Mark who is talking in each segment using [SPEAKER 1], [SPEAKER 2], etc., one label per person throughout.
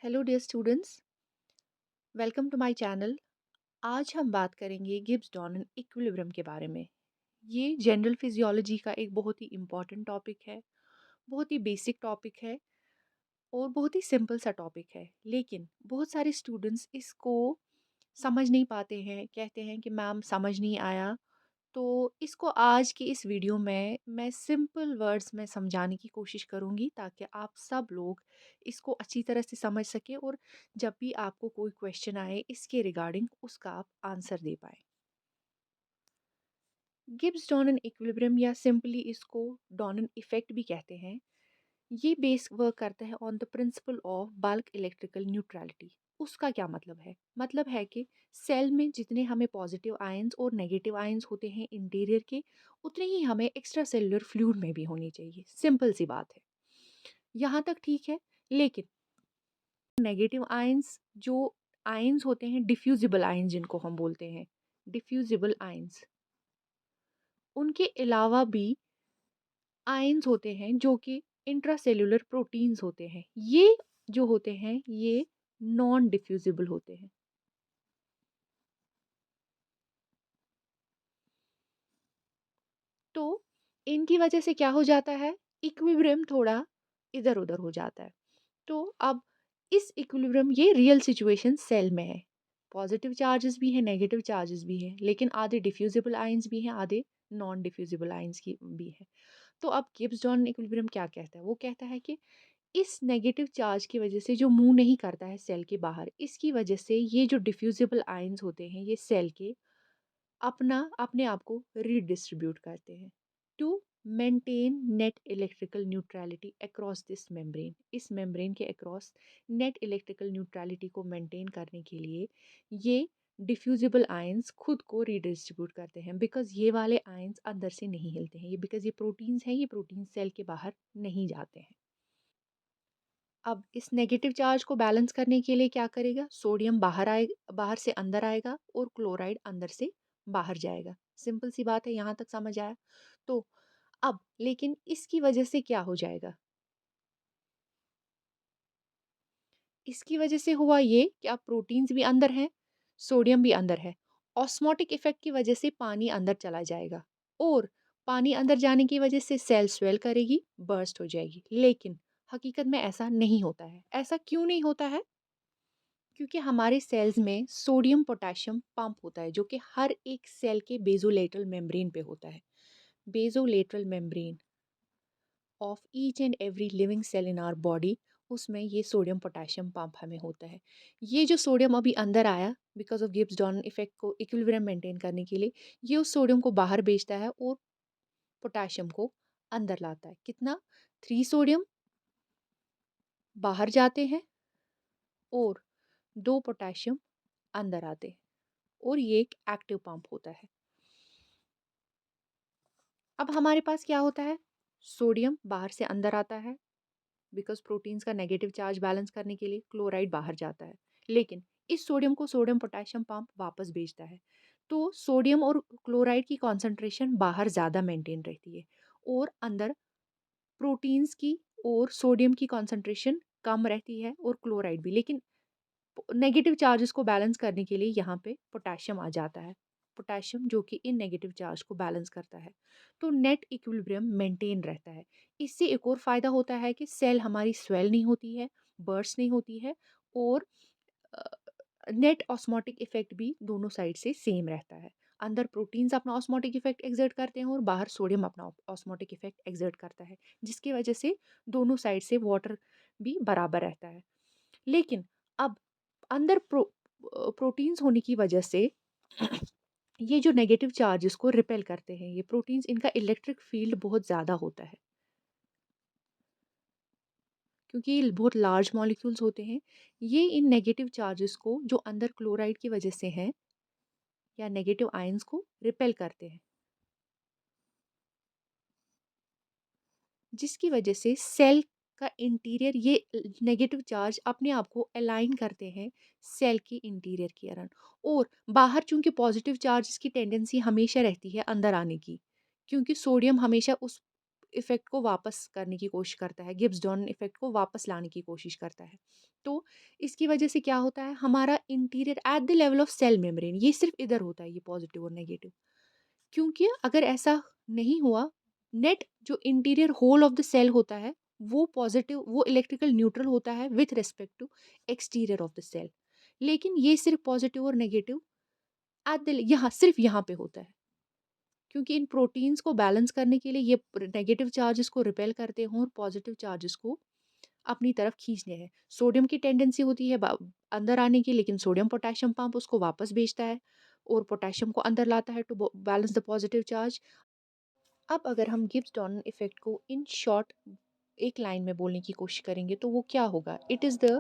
[SPEAKER 1] Hello dear students, welcome to my channel. आज हम बात करेंगे गिब्स डॉनन इक्विलिब्रियम के बारे में। ये जनरल फिजियोलॉजी का एक बहुत ही इम्पॉर्टेंट टॉपिक है, बहुत ही बेसिक टॉपिक है और बहुत ही सिंपल सा टॉपिक है। लेकिन बहुत सारे स्टूडेंट्स इसको समझ नहीं पाते हैं, कहते हैं कि मैम समझ नहीं आया। तो इसको आज की इस वीडियो में मैं सिंपल वर्ड्स में समझाने की कोशिश करूँगी ताकि आप सब लोग इसको अच्छी तरह से समझ सकें और जब भी आपको कोई क्वेश्चन आए इसके रिगार्डिंग उसका आप आंसर दे पाएँ। गिब्स डॉनन इक्विलिब्रियम या सिंपली इसको डॉनन इफेक्ट भी कहते हैं। ये बेस वर्क करता है on the principle of bulk electrical neutrality. उसका क्या मतलब है? मतलब है कि सेल में जितने हमें पॉजिटिव आयंस और नेगेटिव आयंस होते हैं इंटीरियर के, उतने ही हमें एक्स्ट्रा सेलुलर फ्लूइड में भी होनी चाहिए। सिंपल सी बात है, यहाँ तक ठीक है। लेकिन नेगेटिव आयंस जो आयंस होते हैं, डिफ्यूजिबल आयंस जिनको हम बोलते हैं, डिफ्यूजिबल आयंस, उनके अलावा भी आयंस होते हैं जो कि इंट्रासेल्युलर प्रोटीन्स होते हैं। ये जो होते हैं ये नॉन डिफ्यूजिबल होते हैं। तो इनकी वजह से क्या हो जाता है, इक्विलिब्रियम थोड़ा इधर उधर हो जाता है। तो अब इस इक्विलिब्रियम, ये रियल सिचुएशन सेल में है। पॉजिटिव चार्जेस भी हैं, नेगेटिव चार्जेस भी हैं, लेकिन आधे डिफ्यूजिबल आयंस भी हैं, आधे नॉन डिफ्यूजिबल आयंस की भी है। तो अब गिब्स डॉनन इक्विलिब्रियम क्या कहता है? वो कहता है कि इस नेगेटिव चार्ज की वजह से जो मूव नहीं करता है सेल के बाहर, इसकी वजह से ये जो डिफ्यूजिबल आयंस होते हैं ये सेल के अपने आप को रीडिस्ट्रीब्यूट करते हैं to maintain net electrical neutrality across this membrane. इस मेम्ब्रेन के अक्रॉस नेट इलेक्ट्रिकल न्यूट्रलिटी को मेंटेन करने के लिए ये डिफ्यूजिबल आयंस खुद को रीडिस्ट्रीब्यूट करते हैं। बिकॉज ये वाले आयंस अंदर से नहीं हिलते हैं, ये बिकॉज ये प्रोटीन्स हैं, ये प्रोटीन सेल के बाहर नहीं जाते हैं। अब इस नेगेटिव चार्ज को बैलेंस करने के लिए क्या करेगा, सोडियम बाहर से अंदर आएगा और क्लोराइड अंदर से बाहर जाएगा। सिंपल सी बात है, यहाँ तक समझ आया? तो अब लेकिन इसकी वजह से क्या हो जाएगा, इसकी वजह से हुआ ये कि अब प्रोटीन्स भी अंदर हैं, सोडियम भी अंदर है। ऑस्मोटिक इफेक्ट की वजह से पानी अंदर चला जाएगा और पानी अंदर जाने की वजह से सेल स्वेल करेगी, बर्स्ट हो जाएगी। लेकिन हकीकत में ऐसा नहीं होता है। ऐसा क्यों नहीं होता है? क्योंकि हमारे सेल्स में सोडियम पोटेशियम पंप होता है जो कि हर एक सेल के बेसोलेटरल मेम्ब्रेन पे होता है। Basolateral membrane of each and every living cell in our body, उसमें ये सोडियम पोटेशियम पंप हमें होता है। ये जो सोडियम अभी अंदर आया बिकॉज ऑफ गिब्स डॉनन इफेक्ट को इक्विलिब्रियम मेंटेन करने के लिए, ये उस सोडियम को बाहर भेजता है और पोटेशियम को अंदर लाता है। कितना? 3 सोडियम बाहर जाते हैं और 2 पोटेशियम अंदर आते हैं और ये एक एक्टिव पंप होता है। अब हमारे पास क्या होता है, सोडियम बाहर से अंदर आता है बिकॉज प्रोटीन्स का नेगेटिव चार्ज बैलेंस करने के लिए, क्लोराइड बाहर जाता है। लेकिन इस सोडियम को सोडियम पोटेशियम पंप वापस भेजता है। तो सोडियम और क्लोराइड की कॉन्सेंट्रेशन बाहर ज़्यादा मेंटेन रहती है और अंदर प्रोटीन्स की और सोडियम की कॉन्सेंट्रेशन कम रहती है और क्लोराइड भी। लेकिन नेगेटिव चार्जेस को बैलेंस करने के लिए यहाँ पे पोटेशियम आ जाता है, पोटेशियम जो कि इन नेगेटिव चार्ज को बैलेंस करता है। तो नेट इक्विलिब्रियम मेंटेन रहता है। इससे एक और फायदा होता है कि सेल हमारी स्वेल नहीं होती है, बर्स्ट नहीं होती है और नेट ऑस्मोटिक इफेक्ट भी दोनों साइड से सेम रहता है। अंदर प्रोटीन्स अपना ऑस्मोटिक इफेक्ट एक्सर्ट करते हैं और बाहर सोडियम अपना ऑस्मोटिक इफेक्ट एक्सर्ट करता है, जिसकी वजह से दोनों साइड से वाटर भी बराबर रहता है। लेकिन अब अंदर प्रोटीन्स होने की वजह से ये जो नेगेटिव चार्जेस को रिपेल करते हैं, ये प्रोटीन्स, इनका इलेक्ट्रिक फील्ड बहुत ज़्यादा होता है क्योंकि ये बहुत लार्ज मॉलिक्यूल्स होते हैं। ये इन नेगेटिव चार्जेस को जो अंदर क्लोराइड की वजह से हैं या नेगेटिव आयंस को रिपेल करते हैं, जिसकी वजह से सेल का इंटीरियर, ये नेगेटिव चार्ज अपने आप को अलाइन करते हैं सेल के इंटीरियर के अराउंड। और बाहर चूंकि पॉजिटिव चार्जेस की टेंडेंसी हमेशा रहती है अंदर आने की, क्योंकि सोडियम हमेशा उस इफ़ेक्ट को वापस करने की कोशिश करता है, गिब्स डॉनन इफ़ेक्ट को वापस लाने की कोशिश करता है। तो इसकी वजह से क्या होता है, हमारा interior at the level of cell membrane, ये सिर्फ़ इधर होता है ये पॉज़िटिव और नेगेटिव। क्योंकि अगर ऐसा नहीं हुआ, नेट जो interior whole of the cell होता है, वो पॉज़िटिव, वो इलेक्ट्रिकल न्यूट्रल होता है with respect to exterior of the cell. लेकिन ये सिर्फ़ पॉज़िटिव और नेगेटिव एट द यहाँ सिर्फ़ यहाँ पे होता है। क्योंकि इन प्रोटीन्स को बैलेंस करने के लिए ये नेगेटिव चार्जेस को रिपेल करते हैं और पॉजिटिव चार्जेस को अपनी तरफ खींचने हैं। सोडियम की टेंडेंसी होती है अंदर आने की, लेकिन सोडियम पोटेशियम पंप उसको वापस भेजता है और पोटेशियम को अंदर लाता है to balance the positive charge. अब अगर हम गिब्स डॉनन इफेक्ट को इन शॉर्ट एक लाइन में बोलने की कोशिश करेंगे तो वो क्या होगा, it is the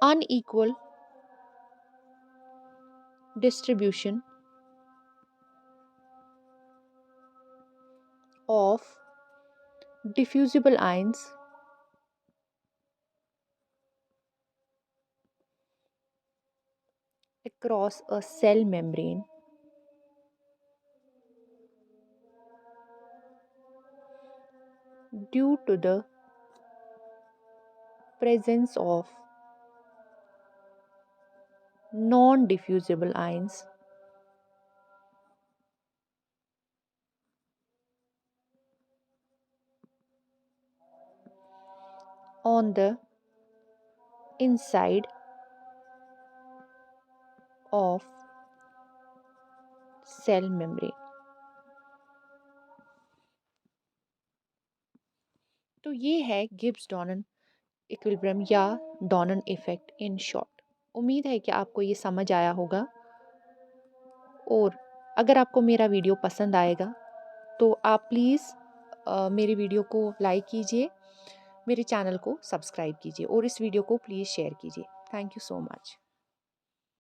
[SPEAKER 1] unequal distribution of diffusible ions across a cell membrane due to the presence of non-diffusible ions on the inside of cell membrane। तो ये है गिब्स डॉनन इक्विलिब्रियम या डॉनन इफेक्ट इन शॉर्ट। उम्मीद है कि आपको ये समझ आया होगा, और अगर आपको मेरा वीडियो पसंद आएगा तो आप प्लीज़ मेरे वीडियो को लाइक कीजिए, मेरे चैनल को सब्सक्राइब कीजिए और इस वीडियो को प्लीज़ शेयर कीजिए। Thank you so much.